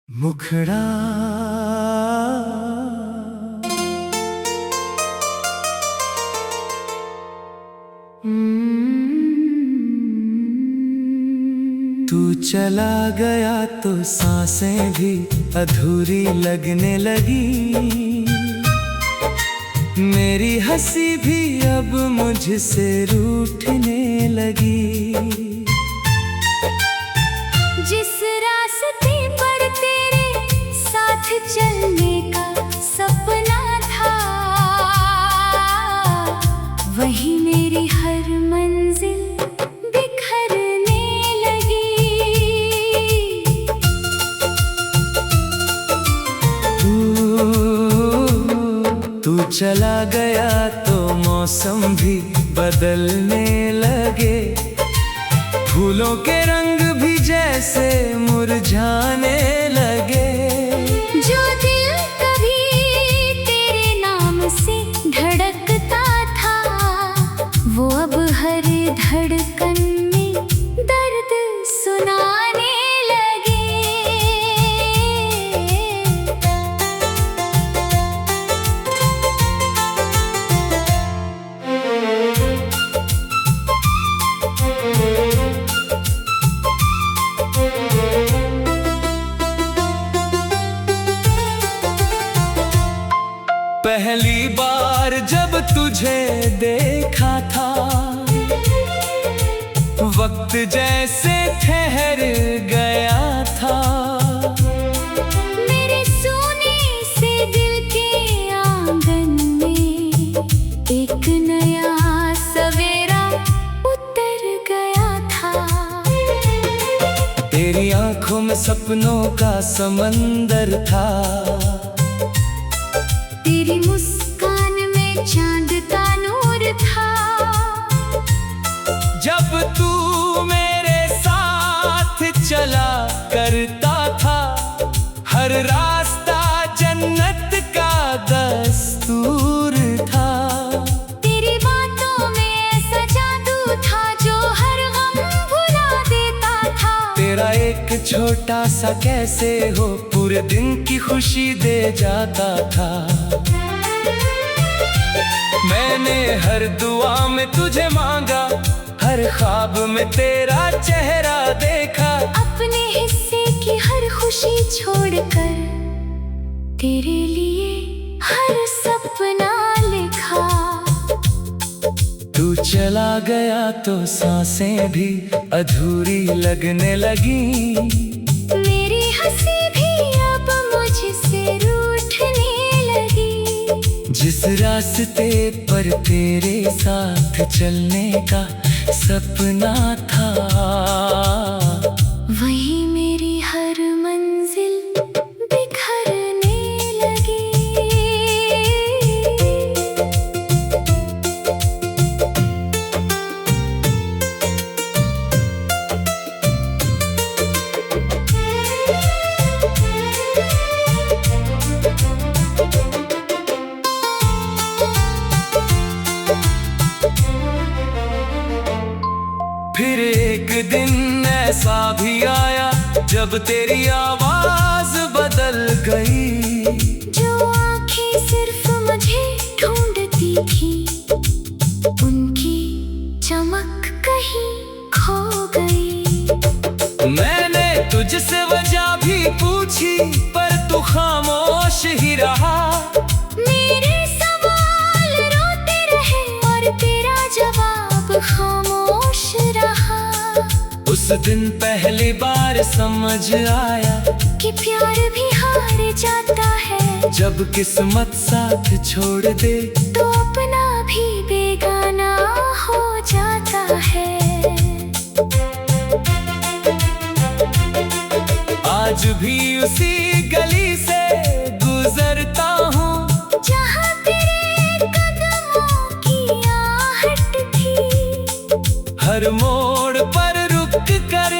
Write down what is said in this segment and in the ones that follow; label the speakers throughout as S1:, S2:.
S1: मुखड़ा तू चला गया तो सांसें भी अधूरी लगने लगी। मेरी हंसी भी अब मुझसे रूठने लगी।
S2: जिस रास्ते पर तेरे साथ चलने का सपना था, वही मेरी हर मंजिल बिखरने लगी।
S1: तू चला गया तो मौसम भी बदलने लगे। फूलों के रंग भी जैसे मुरझाने लगे।
S2: जो दिल कभी तेरे नाम से धड़कता था, वो अब हर धड़कन में दर्द सुनाने लगे।
S1: पहली बार जब तुझे देखा था, वक्त जैसे ठहर गया था।
S2: मेरे सोने से दिल के आंगन में एक नया सवेरा उतर गया था।
S1: तेरी आंखों में सपनों का समंदर था।
S2: तेरी मुस्कान में चांद का नूर था।
S1: जब तू मेरे साथ चला करता था, हर रास्ता जन्नत का दस्तूर था।
S2: तेरी बातों में ऐसा जादू था जो हर गम भुला देता था।
S1: तेरा एक छोटा सा कैसे हो पूरे दिन की खुशी दे जाता था। मैंने हर दुआ में तुझे मांगा, हर ख्वाब में तेरा चेहरा देखा।
S2: अपने हिस्से की हर खुशी छोड़कर तेरे लिए हर सपना लिखा।
S1: तू चला गया तो सांसें भी अधूरी लगने लगी।
S2: मेरी हंसी भी अब मुझसे रूठने लगी।
S1: जिस रास्ते पर तेरे साथ चलने का सपना था,
S2: वही मेरी हर मंजिल बिखरने लगी।
S1: फिर एक दिन ऐसा भी आया जब तेरी आवाज बदल गई।
S2: जो आँखें सिर्फ मुझे ढूंढती थी, उनकी चमक कहीं खो गई।
S1: मैंने तुझसे वजह भी पूछी पर तू खामोश ही रहा।
S2: मेरे सवाल रोते रहे और तेरा जवाब खामोश रहा।
S1: उस दिन पहली बार समझ आया
S2: कि प्यार भी हार जाता है।
S1: जब किस्मत साथ छोड़ दे
S2: तो अपना भी बेगाना हो जाता है।
S1: आज भी उसी गली से गुजरता हूँ,
S2: जहाँ तेरे कदमों की आहट थी।
S1: हर मोड़ पर रुक कर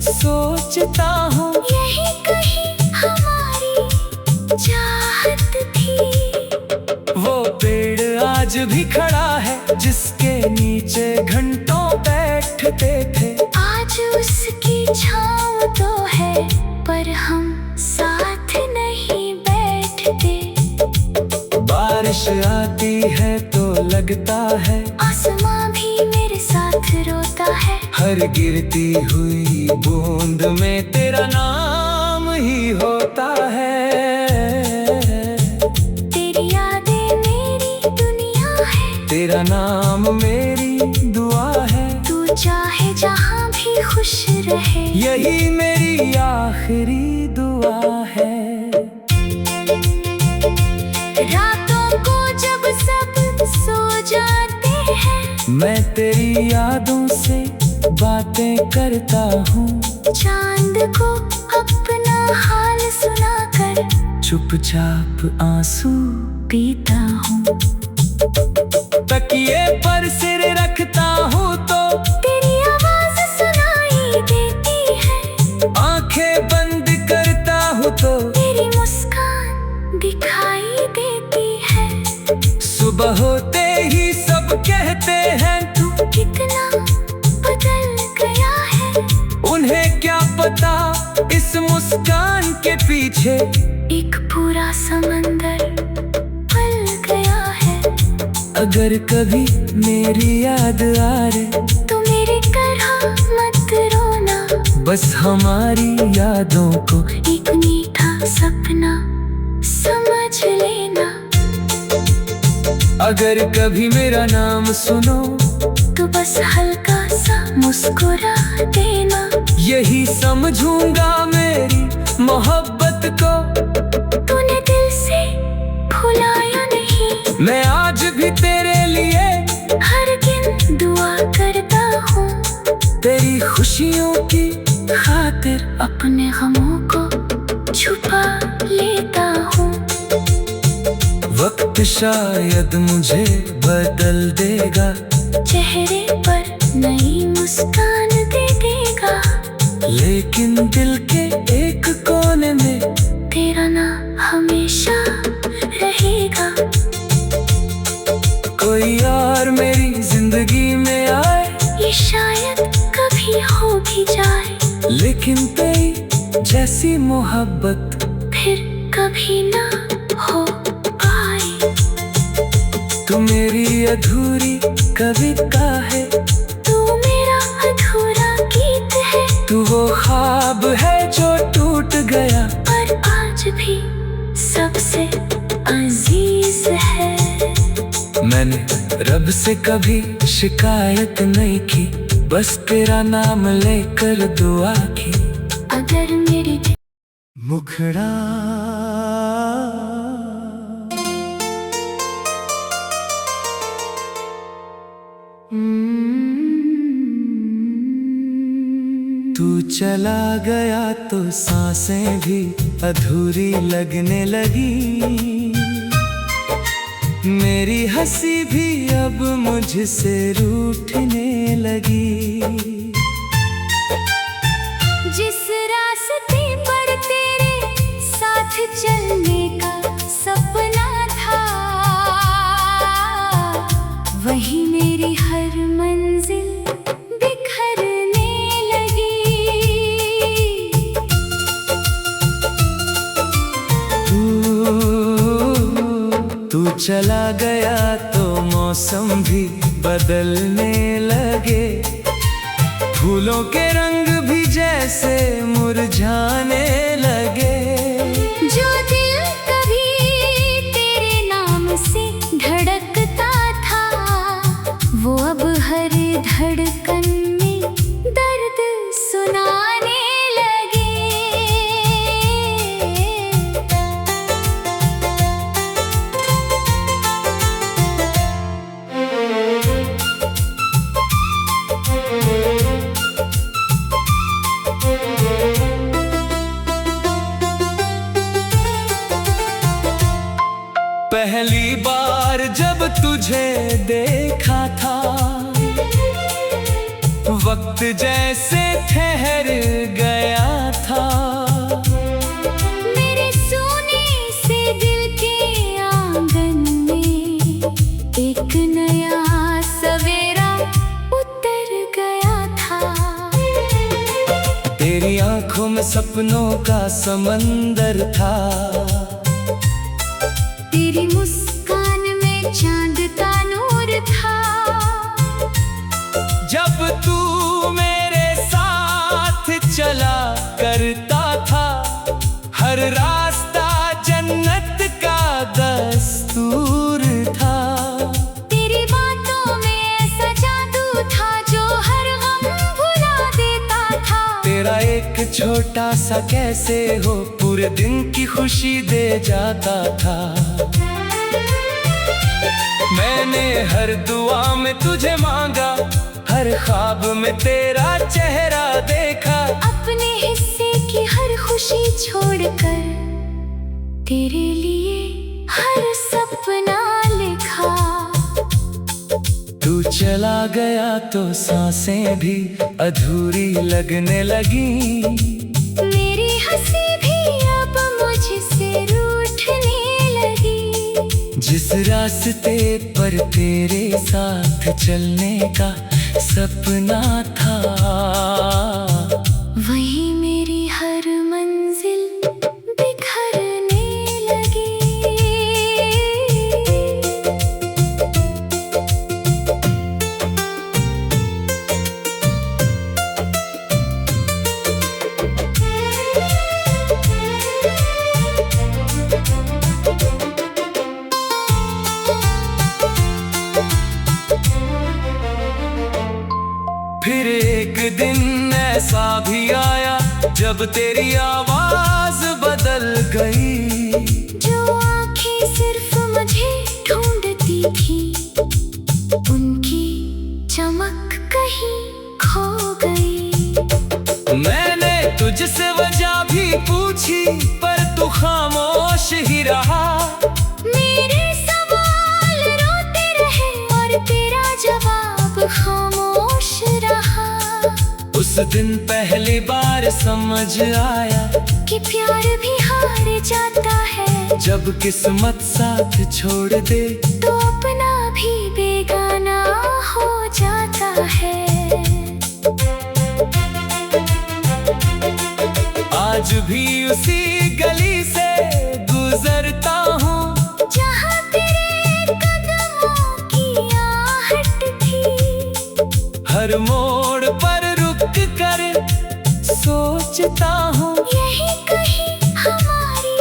S1: सोचता हूँ,
S2: यही कहीं हमारी चाहत थी।
S1: वो पेड़ आज भी खड़ा है जिसके नीचे घंटों बैठते थे।
S2: आज उसकी छाँव तो है पर हम हम साथ नहीं बैठते।
S1: बारिश आती है तो लगता है
S2: आसमां भी मेरे साथ रोता है।
S1: हर गिरती हुई बूंद में तेरा नाम ही होता है।
S2: तेरी यादें मेरी दुनिया है।
S1: तेरा नाम मेरी दुआ है।
S2: तू चाहे जहां भी खुश रहे।
S1: यही मेरी आखिरी दुआ है।
S2: रातों को जब सब सो जाते हैं,
S1: मैं तेरी यादों से बातें करता हूँ।
S2: चांद को अपना हाल सुनाकर
S1: चुपचाप आंसू
S2: पीता हूँ।
S1: तकिए पर सिर रखता हूँ तो
S2: तेरी आवाज सुनाई देती है।
S1: आंखें बंद करता हूँ तो
S2: तेरी मुस्कान दिखाई देती है।
S1: सुबह होते ही सब कहते हैं
S2: तू कितना बदल गया है।
S1: उन्हें क्या पता इस मुस्कान के पीछे
S2: एक पूरा समंदर पल गया है।
S1: अगर कभी मेरी याद आ रहे
S2: तो मेरे तरह मत रोना।
S1: बस हमारी यादों को
S2: एक मीठा सपना समझ लेना।
S1: अगर कभी मेरा नाम सुनो
S2: तो बस हल्का सा मुस्कुरा देना।
S1: यही समझूंगा मेरी मोहब्बत को।
S2: तूने दिल से भुलाया नहीं।
S1: मैं आज भी तेरे लिए
S2: हर दिन दुआ करता हूँ।
S1: तेरी खुशियों की खातिर
S2: अपने गमों को छुपा लेता हूँ।
S1: वक्त शायद मुझे बदल देगा।
S2: चेहरे पर नई मुस्कान दे देगा।
S1: लेकिन दिल के एक कोने में
S2: तेरा नाम हमेशा रहेगा।
S1: कोई और मेरी जिंदगी में आए
S2: ये शायद कभी हो भी जाए।
S1: लेकिन तेरी जैसी मोहब्बत
S2: फिर कभी ना हो पाए।
S1: तू मेरी अधूरी कविता है।
S2: तू मेरा अधूरा गीत है।
S1: तू वो ख्वाब है जो टूट गया
S2: पर आज भी सबसे अजीज है।
S1: मैंने रब से कभी शिकायत नहीं की, बस तेरा नाम लेकर दुआ की।
S2: अगर मेरी
S1: मुखड़ा तू चला गया तो सांसें भी अधूरी लगने लगी। मेरी हंसी भी अब मुझसे रूठने लगी।
S2: जिस रास्ते पर तेरे साथ चलने का सपना था, वही मेरी हर मंजिल बिखरने लगी।
S1: तू चला गया तो मौसम भी बदलने लगे। फूलों के रंग भी जैसे मुरझाने लगे।
S2: जो दिल कभी तेरे नाम से धड़कता था, वो अब हर धड़कन में दर्द सुनाने लगे।
S1: पहली बार जब तुझे देखा था, वक्त जैसे ठहर गया था।
S2: मेरे सोने से दिल के आंगन में एक नया सवेरा उतर गया था।
S1: तेरी आंखों में सपनों का समंदर था।
S2: तेरी मुस्कान में चांद का नूर था।
S1: जब तू मेरे साथ चला करता था, हर रास्ता जन्नत का दस्तूर था।
S2: तेरी बातों में ऐसा जादू था जो हर गम भुला देता था।
S1: तेरा एक छोटा सा कैसे हो पूरे दिन की खुशी दे जाता था। मैंने हर दुआ में तुझे मांगा, हर ख्वाब में तेरा चेहरा देखा।
S2: अपने हिस्से की हर खुशी छोड़कर तेरे लिए हर सपना लिखा।
S1: तू चला गया तो सांसें भी अधूरी लगने लगी।
S2: मेरी हंसी भी अब मुझसे रूठने लगी।
S1: जिस रास्ते पर तेरे साथ चलने का सपना था,
S2: वही मेरी हर मंजिल बिखरने लगी।
S1: फिर एक दिन ऐसा भी आया जब तेरी आवाज बदल गई।
S2: जो आँखें सिर्फ मुझे ढूंढती थी, उनकी चमक कहीं खो गई।
S1: मैंने तुझसे वजह भी पूछी पर तू खामोश ही रहा।
S2: मेरे सवाल रोते रहे और तेरा जवाब खामोश रहा।
S1: उस दिन पहली बार समझ आया
S2: कि प्यार भी हार जाता है।
S1: जब किस्मत साथ छोड़ दे
S2: तो अपना भी बेगाना हो जाता है।
S1: आज भी उसी गली से गुजरता हूँ
S2: जहाँ तेरे कदमों की आहट थी।
S1: हर मोड़ पर रुक कर सोचता हूँ
S2: यही कहीं हमारी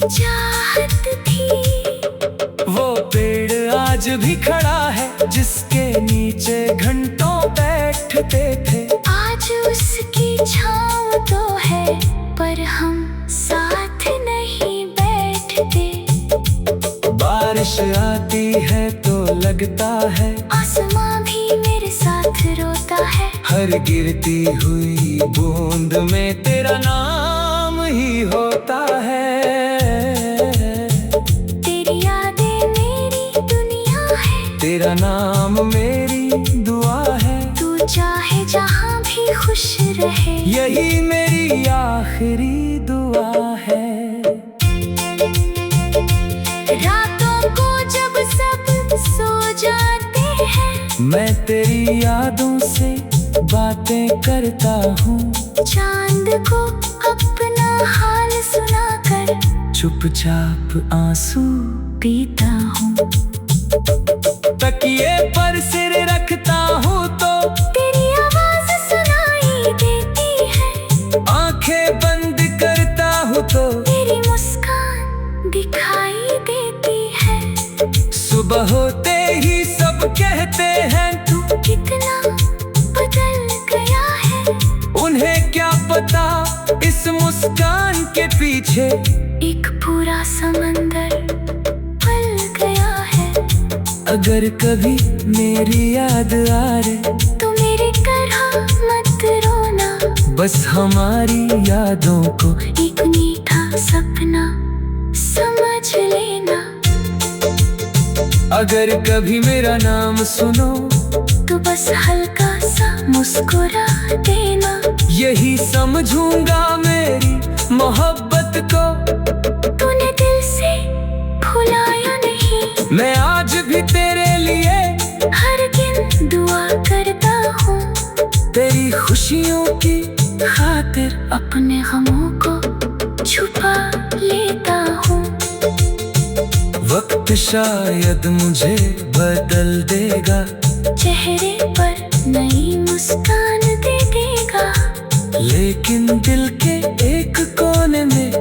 S2: चाहत थी।
S1: वो पेड़ आज भी खड़ा है जिसके नीचे घंटों बैठते थे।
S2: आज उसकी छाँव तो है पर हम साथ नहीं बैठते।
S1: बारिश आती है तो लगता है
S2: आसमां भी मेरे साथ रोता है।
S1: हर गिरती हुई बूंद में तेरा नाम ही होता है।
S2: तेरी यादें मेरी दुनिया है।
S1: तेरा नाम मेरी दुआ है।
S2: तू चाहे जहाँ भी खुश रहे,
S1: यही मेरी आखिरी दुआ है।
S2: रातों को जब सब सो जाते हैं,
S1: मैं तेरी यादों से बातें करता हूँ।
S2: चांद को अपना हाल सुनाकर
S1: चुपचाप आंसू
S2: पीता हूँ।
S1: तकिए पर सिर रखता हूँ तो
S2: तेरी आवाज सुनाई देती है।
S1: आंखें बंद करता हूँ तो
S2: तेरी मुस्कान दिखाई देती है।
S1: सुबह होते ही सब कहते हैं तू
S2: कितना बदल गया है।
S1: उन्हें क्या पता इस मुस्कान के पीछे
S2: एक पूरा समंदर पल गया है।
S1: अगर कभी मेरी याद आ रहे
S2: तो मेरे तरह मत रोना।
S1: बस हमारी यादों को
S2: एक मीठा सपना समझ लेना।
S1: अगर कभी मेरा नाम सुनो
S2: तो बस हल्का सा मुस्कुरा देना।
S1: यही समझूंगा मेरी मोहब्बत को।
S2: तूने दिल से भुलाया नहीं।
S1: मैं आज भी तेरे लिए
S2: हर दिन दुआ करता हूँ।
S1: तेरी खुशियों की
S2: खातिर अपने गमों को छुपा लेता हूँ।
S1: वक्त शायद मुझे बदल देगा,
S2: चेहरे पर नई मुस्कान दे देगा,
S1: लेकिन दिल के एक कोने में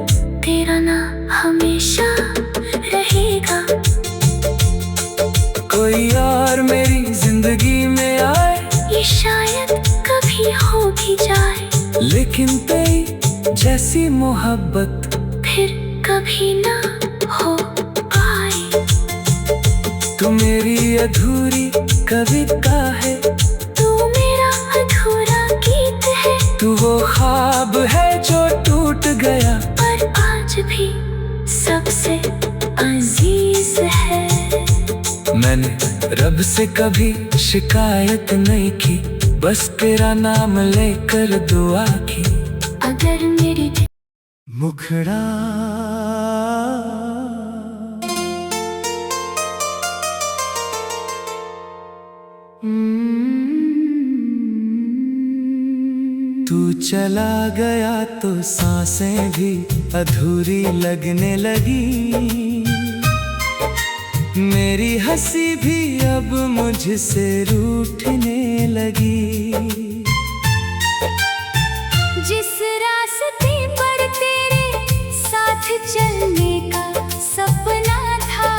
S2: तेरा नाम हमेशा रहेगा।
S1: कोई और मेरी जिंदगी में आए,
S2: ये शायद कभी हो भी जाए,
S1: लेकिन तेरी जैसी मोहब्बत
S2: फिर कभी ना हो पाए।
S1: तू मेरी अधूरी कविता है,
S2: तू मेरा अधूरा गीत है,
S1: तू वो ख्वाब है जो टूट गया,
S2: पर आज भी सबसे अजीज है।
S1: मैंने रब से कभी शिकायत नहीं की, बस तेरा नाम लेकर दुआ की।
S2: अगर मेरी
S1: मुखड़ा तू चला गया तो सांसें भी अधूरी लगने लगी, मेरी हंसी भी अब मुझसे रूठने लगी।
S2: जिस रास्ते पर तेरे साथ चलने का सपना था,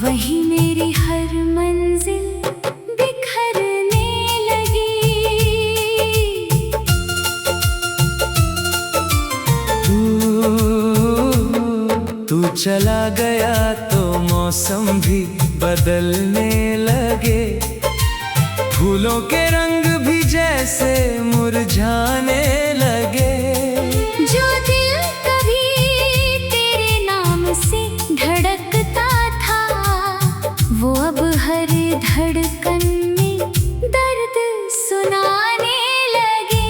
S2: वही मेरी हर मंजिल बिखरने लगी।
S1: तू चला गया तो मौसम भी बदलने लगे, फूलों के रंग भी जैसे मुरझाने लगे।
S2: जो दिल कभी तेरे नाम से धड़कता था, वो अब हर धड़कन में दर्द सुनाने लगे।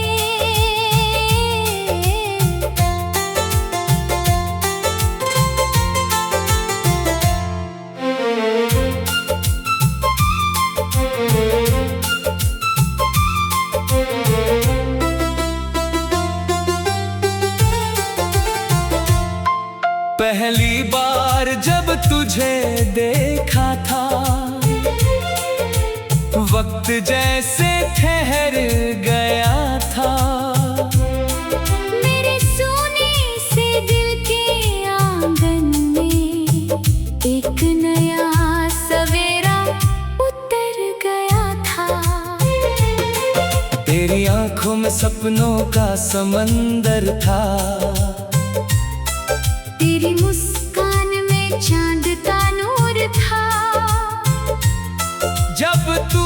S1: पहली बार जब तुझे देखा था, वक्त जैसे ठहर गया था,
S2: मेरे सोने से दिल के आंगन में एक नया सवेरा उतर गया था।
S1: तेरी आंखों में सपनों का समंदर था,
S2: तेरी मुस्कान में चांद का नूर था।
S1: जब तू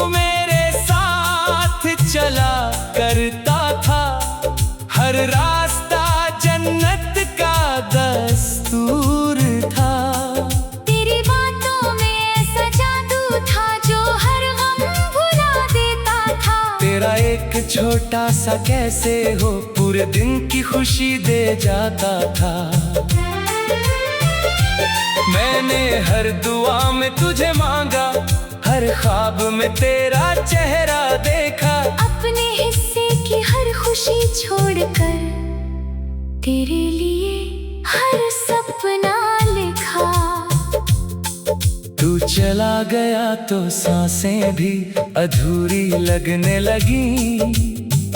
S1: मेरे साथ चला करता था, हर रास्ता जन्नत का दस्तूर था।
S2: तेरी बातों में ऐसा जादू था जो हर गम भुला देता था।
S1: तेरा एक छोटा सा कैसे हो पूरे दिन की खुशी दे जाता था। मैंने हर दुआ में तुझे मांगा, हर ख्वाब में तेरा चेहरा देखा,
S2: अपने हिस्से की हर खुशी छोड़कर तेरे लिए हर सपना लिखा।
S1: तू चला गया तो सांसें भी अधूरी लगने लगी,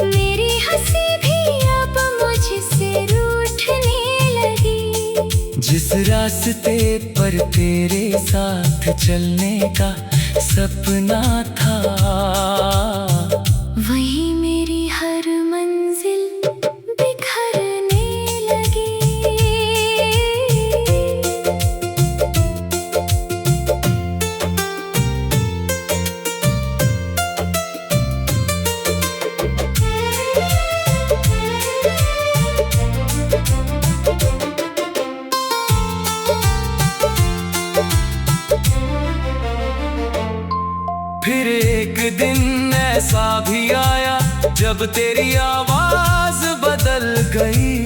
S2: मेरी हंसी भी अब मुझसे रूठने लगी।
S1: जिस रास्ते पर तेरे साथ चलने का सपना था,
S2: वही मेरी हर मंजिल बिखरने लगी।
S1: फिर एक दिन ऐसा भी आया जब तेरी आवाज बदल गई,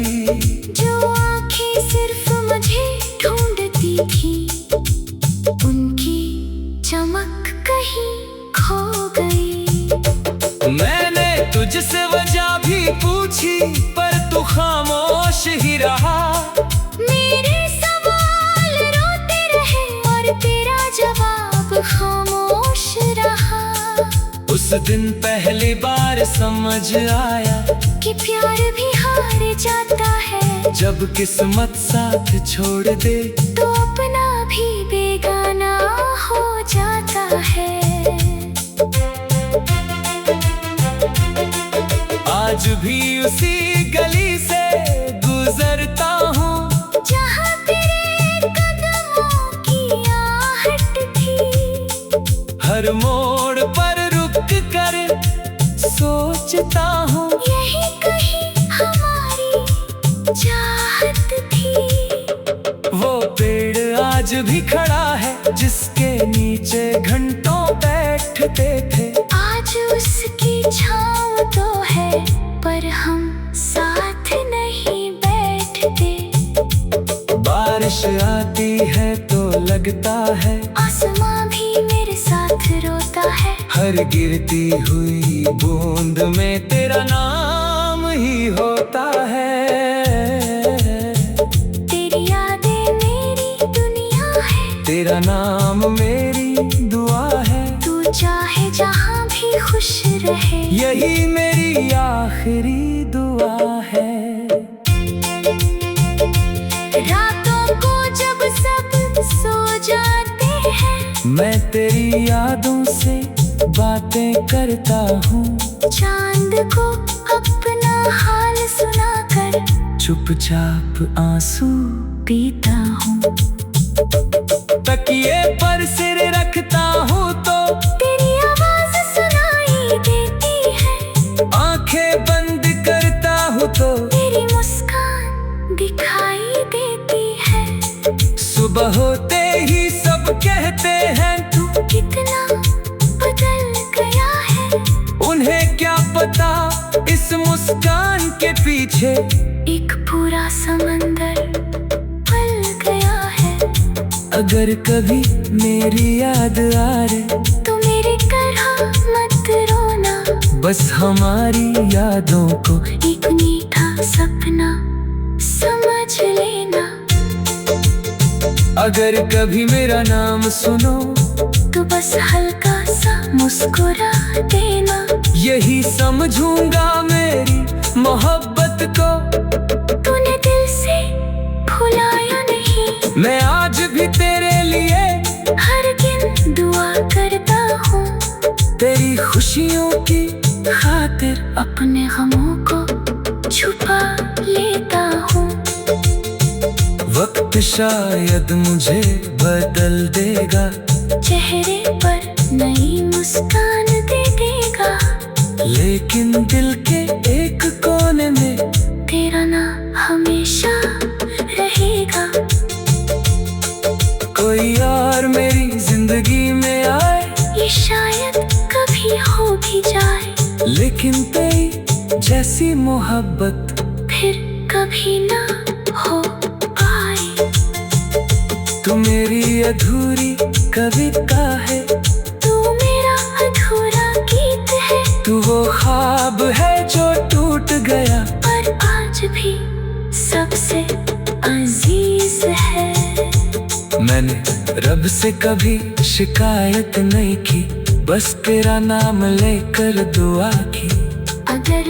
S2: जो आँखें सिर्फ मुझे ढूंढती थी, उनकी चमक कहीं खो गई।
S1: मैंने तू खामोश ही रहा।
S2: मेरे सवाल रोते रहे और तेरा जवाब खामोश रहा।
S1: उस दिन पहली बार समझ आया
S2: कि प्यार भी हार जाता है।
S1: जब किस्मत साथ छोड़ दे
S2: तो अपना भी बेगाना हो जाता है।
S1: आज भी उसी गली से गुजरता हूँ
S2: जहाँ तेरे कदमों की आहट थी।
S1: हर मोड़ पर रुक कर सोचता हूँ
S2: यही कहीं हमारी चाहत थी।
S1: वो पेड़ आज भी खड़ा है जिसके नीचे घंटों बैठते थे।
S2: आज उसकी छाँव तो है पर हम साथ नहीं बैठते।
S1: बारिश आती है तो लगता है
S2: आसमां भी मेरे साथ रोता है।
S1: हर गिरती हुई बूंद में तेरा नाम ही होता है।
S2: तेरी यादें मेरी दुनिया है।
S1: तेरा नाम मेरी दुआ है।
S2: तू चाहे जहाँ भी खुश रहे।
S1: यही मेरी आखिरी दुआ है।
S2: रातों को जब सब सो जाते हैं
S1: मैं तेरी यादों से बातें करता हूँ।
S2: चांद को अपना हाल सुनाकर
S1: चुपचाप आंसू
S2: पीता हूँ।
S1: तकिए पर सिर रखता हूँ तो
S2: तेरी आवाज सुनाई देती है।
S1: आंखें बंद करता हूँ तो
S2: तेरी मुस्कान दिखाई देती है।
S1: सुबह होते ही सब कहते हैं तू
S2: कितना बदल गया है।
S1: उन्हें क्या पता इस मुस्कान के पीछे
S2: एक पूरा समंदर पल गया है।
S1: अगर कभी मेरी याद आए
S2: तो मेरे तरह मत रोना।
S1: बस हमारी यादों को
S2: एक मीठा सपना समझ लेना।
S1: अगर कभी मेरा नाम सुनो
S2: तो बस हल्का सा मुस्कुरा देना।
S1: यही समझूंगा मेरी मोहब्बत को।
S2: तूने दिल से भुलाया नहीं।
S1: मैं आज भी तेरे लिए
S2: हर दिन दुआ करता हूँ।
S1: तेरी खुशियों की खातिर
S2: अपने गमों को छुपा लेता हूँ।
S1: वक्त शायद मुझे बदल देगा।
S2: चेहरे पर नई मुस्कान दे देगा।
S1: लेकिन दिल के एक कोने में
S2: तेरा नाम हमेशा रहेगा।
S1: कोई और मेरी जिंदगी में आए
S2: ये शायद कभी हो भी जाए।
S1: लेकिन तेरी जैसी मोहब्बत
S2: फिर कभी ना हो पाए।
S1: तू मेरी अधूरी कविता है।
S2: तू मेरा अधूरा गीत है।
S1: तू वो ख्वाब है जो टूट गया
S2: पर आज भी सबसे अजीज है।
S1: मैंने रब से कभी शिकायत नहीं की, बस तेरा नाम लेकर दुआ की।
S2: अगर